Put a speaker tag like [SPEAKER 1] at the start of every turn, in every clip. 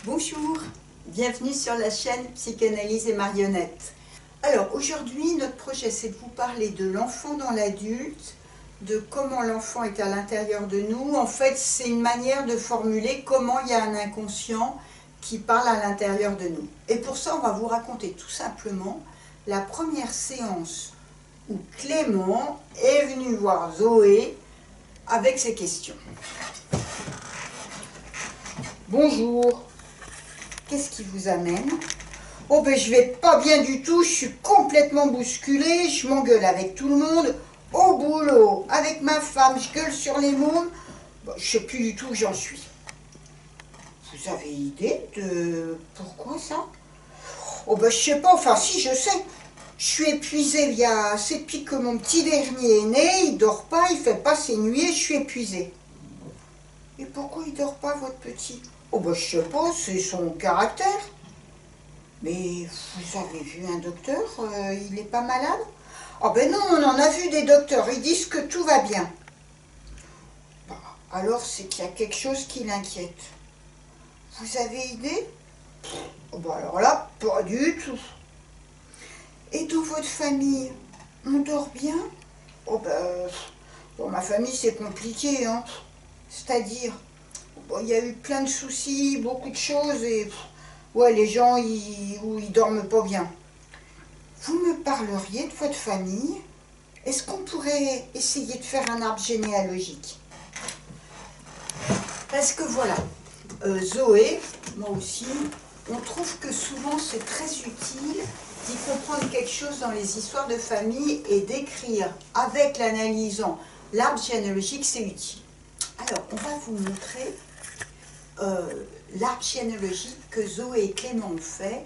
[SPEAKER 1] Bonjour, bienvenue sur la chaîne Psychanalyse et Marionnettes. Alors aujourd'hui, notre projet c'est de vous parler de l'enfant dans l'adulte, de comment l'enfant est à l'intérieur de nous. En fait, c'est une manière de formuler comment il y a un inconscient qui parle à l'intérieur de nous. Et pour ça, on va vous raconter tout simplement la première séance où Clément est venu voir Zoé avec ses questions. Bonjour. Qu'est-ce qui vous amène? Oh ben je vais pas bien du tout, je suis complètement bousculée, je m'engueule avec tout le monde, au boulot, avec ma femme, je gueule sur les mômes, bon, je sais plus du tout où j'en suis. Vous avez idée de pourquoi ça? Oh ben je sais pas, enfin si je sais, je suis épuisée, c'est depuis que mon petit dernier est né, il dort pas, il fait pas ses nuits et je suis épuisée. Et pourquoi il dort pas votre petit? Oh ben je sais pas, c'est son caractère. Mais vous avez vu un docteur, il n'est pas malade? Oh ben non, on en a vu des docteurs, ils disent que tout va bien. Bah, alors c'est qu'il y a quelque chose qui l'inquiète. Vous avez idée? Oh ben alors là, pas du tout. Et dans votre famille, on dort bien? Oh ben, dans ma famille c'est compliqué, hein. C'est-à-dire, bon, il y a eu plein de soucis, beaucoup de choses et... ouais, les gens, ils dorment pas bien. Vous me parleriez de votre famille? Est-ce qu'on pourrait essayer de faire un arbre généalogique? Parce que voilà, Zoé, moi aussi, on trouve que souvent c'est très utile d'y comprendre quelque chose dans les histoires de famille et d'écrire avec l'analysant l'arbre généalogique, c'est utile. Alors, on va vous montrer l'arbre généalogique que Zoé et Clément ont fait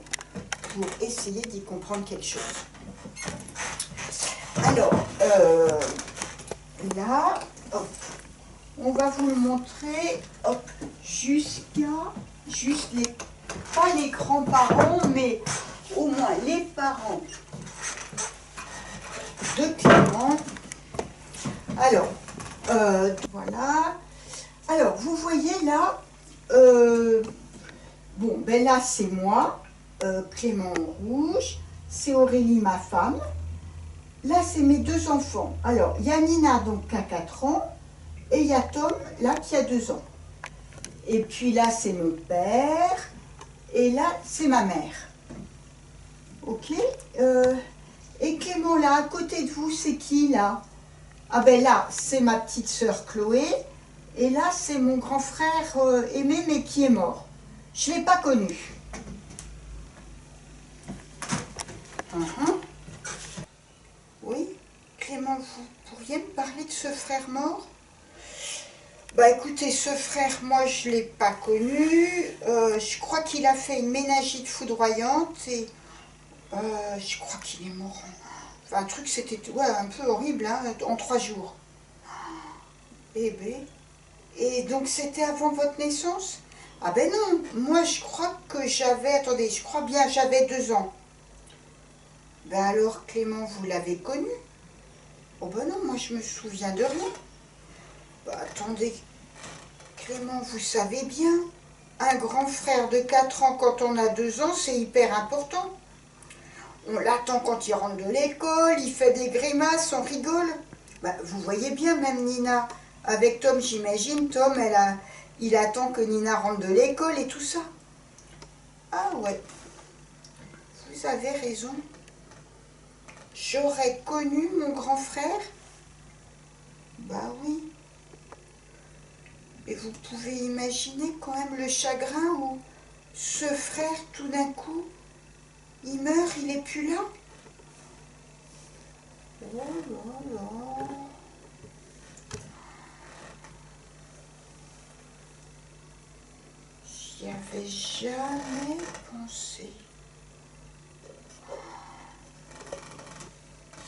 [SPEAKER 1] pour essayer d'y comprendre quelque chose. Alors, là, hop, on va vous le montrer, hop, juste pas les grands-parents, mais au moins les parents de Clément. Alors, voilà. Alors, vous voyez là, bon, ben là c'est moi, Clément en rouge, c'est Aurélie ma femme, là c'est mes deux enfants. Alors, il y a Nina donc qui a 4 ans, et il y a Tom là qui a 2 ans. Et puis là c'est mon père, et là c'est ma mère. Ok, et Clément là, à côté de vous, c'est qui là? Ah ben là, c'est ma petite sœur Chloé, et là c'est mon grand frère Aimé, mais qui est mort. Je ne l'ai pas connu. Oui, Clément, vous pourriez me parler de ce frère mort? Bah écoutez, ce frère, moi je ne l'ai pas connu. Je crois qu'il a fait une méningite foudroyante et je crois qu'il est mort. Enfin, un truc, c'était un peu horrible, hein, en 3 jours. Bébé. Et donc c'était avant votre naissance? Ah ben non, moi je crois que j'avais, attendez, je crois bien j'avais 2 ans. Ben alors Clément, vous l'avez connu? Oh ben non, moi je me souviens de rien. Ben attendez, Clément, vous savez bien, un grand frère de 4 ans quand on a 2 ans, c'est hyper important. On l'attend quand il rentre de l'école, il fait des grimaces, on rigole. Ben, vous voyez bien, même Nina, avec Tom, j'imagine, Tom, il attend que Nina rentre de l'école et tout ça. Ah ouais, vous avez raison. J'aurais connu mon grand frère? Bah oui. Et vous pouvez imaginer quand même le chagrin où ce frère, tout d'un coup, il meurt, il n'est plus là. Oh là là. J'y avais jamais pensé.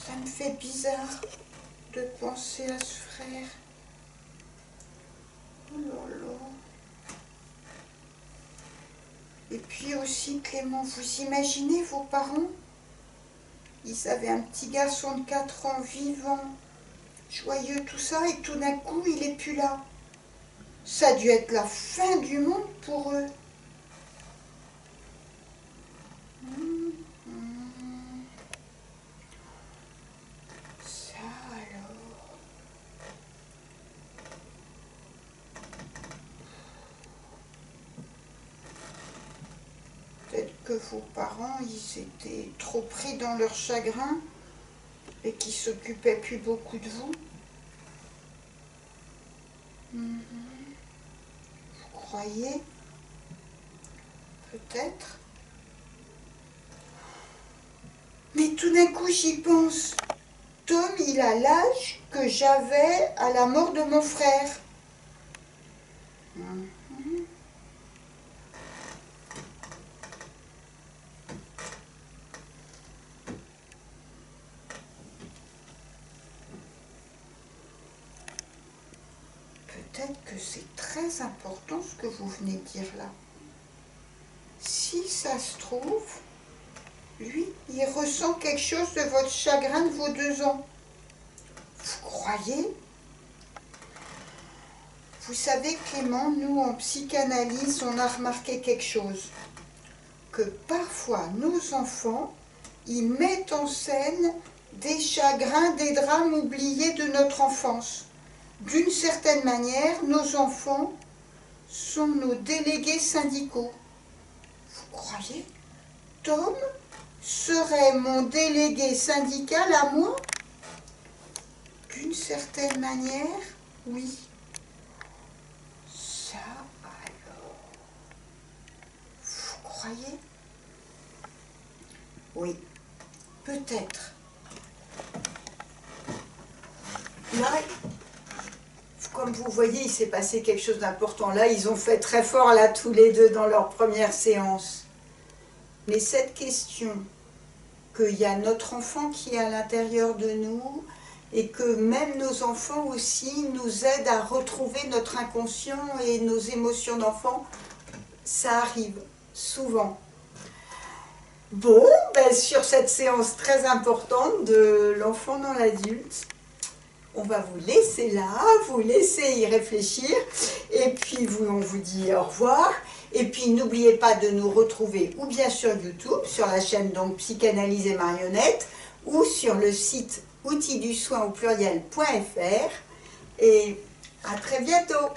[SPEAKER 1] Ça me fait bizarre de penser à ce frère. Oh là là. Et puis aussi, Clément, vous imaginez vos parents? Ils avaient un petit garçon de 4 ans vivant, joyeux, tout ça, et tout d'un coup, il n'est plus là. Ça a dû être la fin du monde pour eux. que vos parents, ils étaient trop pris dans leur chagrin et qu'ils s'occupaient plus beaucoup de vous? Vous croyez? Peut-être. Mais tout d'un coup, j'y pense. Tom, il a l'âge que j'avais à la mort de mon frère. Peut-être que c'est très important ce que vous venez de dire là. Si ça se trouve, lui, il ressent quelque chose de votre chagrin de vos 2 ans. Vous croyez? Vous savez, Clément, nous, en psychanalyse, on a remarqué quelque chose. Que parfois, nos enfants, ils mettent en scène des chagrins, des drames oubliés de notre enfance. D'une certaine manière, nos enfants sont nos délégués syndicaux. Vous croyez? Tom serait mon délégué syndical à moi? D'une certaine manière, oui. Ça alors, vous croyez? Oui, peut-être. Là, comme vous voyez, il s'est passé quelque chose d'important. Là, ils ont fait très fort, là, tous les deux, dans leur première séance. Mais cette question, qu'il y a notre enfant qui est à l'intérieur de nous, et que même nos enfants aussi nous aident à retrouver notre inconscient et nos émotions d'enfant, ça arrive souvent. Bon, ben sur cette séance très importante de l'enfant dans l'adulte, on va vous laisser là, vous laisser y réfléchir, et puis on vous dit au revoir. Et puis n'oubliez pas de nous retrouver ou bien sur YouTube, sur la chaîne donc Psychanalyse et Marionnettes, ou sur le site outils du soin au pluriel.fr. Et à très bientôt.